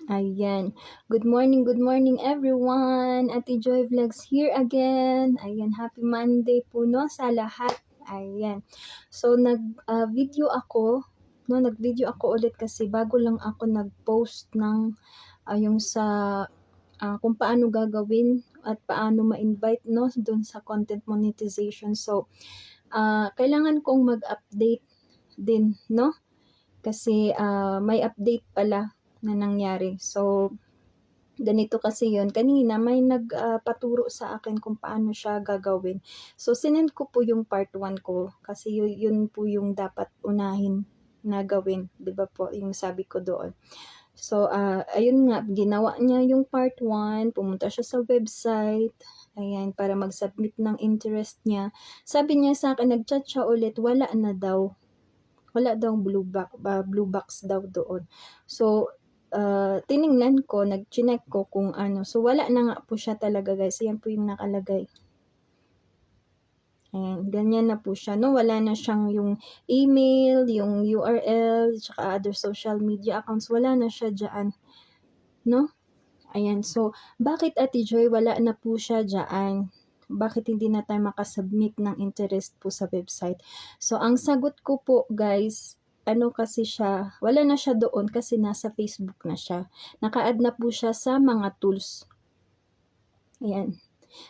Ayan. Good morning everyone. Ate Joy Vlogs here again. Ayan, happy Monday po no sa lahat. Ayan. So nag-video ako, no, nag-video ako ulit kasi bago lang ako nag-post ng yung sa kung paano gagawin at paano ma-invite no doon sa content monetization. So kailangan kong mag-update din, no? Kasi may update pala na nangyari. So, ganito kasi yun. Kanina may nagpaturo sa akin kung paano siya gagawin. So, sinend ko po yung part 1 ko kasi yun po yung dapat unahin na gawin. 'Di ba po yung sabi ko doon. So, ayun nga, ginawa niya yung part 1. Pumunta siya sa website. Ayan, para mag-submit ng interest niya. Sabi niya sa akin, nag-chat siya ulit, wala na daw. Wala daw blue box daw doon. So, tiningnan ko, nag-chinek ko kung ano. So, wala na nga po siya talaga guys. Ayan po yung nakalagay. Ayan, ganyan na po siya. No? Wala na siyang yung email, yung URL, tsaka other social media accounts. Wala na siya dyan. No? Ayan, so, bakit Ate Joy wala na po siya dyan? Bakit hindi na tayo makasubmit ng interest po sa website? So, ang sagot ko po guys, ano kasi siya, wala na siya doon kasi nasa Facebook na siya. Naka-add na po siya sa mga tools. Ayan.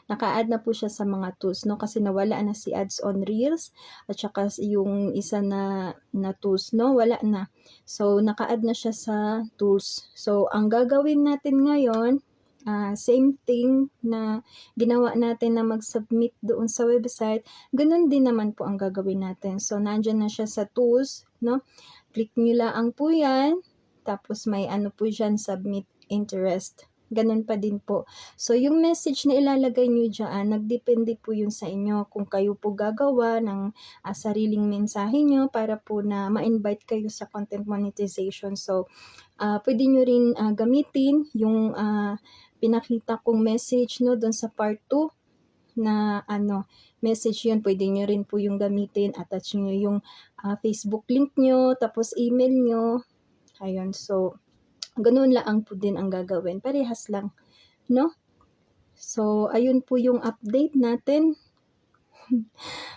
Naka-add na po siya sa mga tools, no? Kasi nawala na si Ads on Reels at saka yung isa na tools, no? Wala na. So, naka-add na siya sa tools. So, ang gagawin natin ngayon, same thing na ginawa natin na mag-submit doon sa website, ganun din naman po ang gagawin natin. So, nandyan na siya sa tools, no? Click nyo lang po yan. Tapos, may ano po dyan, submit interest. Ganun pa din po. So, yung message na ilalagay nyo dyan, nagdepende po yun sa inyo kung kayo po gagawa ng sariling mensahe nyo para po na ma-invite kayo sa content monetization. So, pwede nyo rin gamitin yung pinakita kong message no doon sa part 2 na message yun. Pwede nyo rin po yung gamitin. Attach nyo yung Facebook link nyo, tapos email nyo. Ayun, so, ganun lang po din ang gagawin. Parehas lang, no? So, ayun po yung update natin.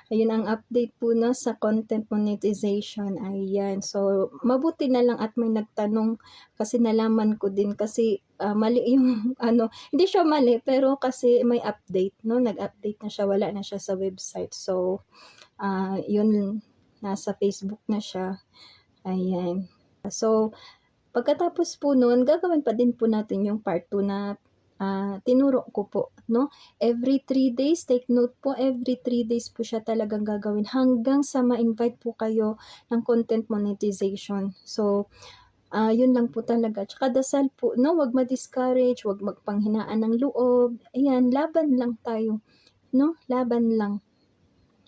Ayun ang update po na sa content monetization. Ayan. So, mabuti na lang at may nagtanong kasi nalaman ko din kasi mali yung hindi siya mali pero kasi may update, no? Nag-update na siya, wala na siya sa website. So, yun, nasa Facebook na siya. Ayan. So, pagkatapos po nun, gagawin pa din po natin yung part 2 na tinuro ko po, no? Every 3 days, take note po, every 3 days po siya talagang gagawin hanggang sa ma-invite po kayo ng content monetization. So, yun lang po talaga. Tsaka dasal po, no? Wag ma-discourage, wag magpanghinaan ng loob. Ayan, laban lang tayo, no? Laban lang.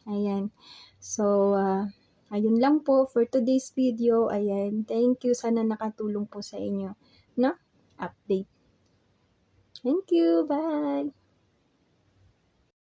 Ayan. So, ayun lang po for today's video. Ayan, thank you. Sana nakatulong po sa inyo, no? Update. Thank you. Bye.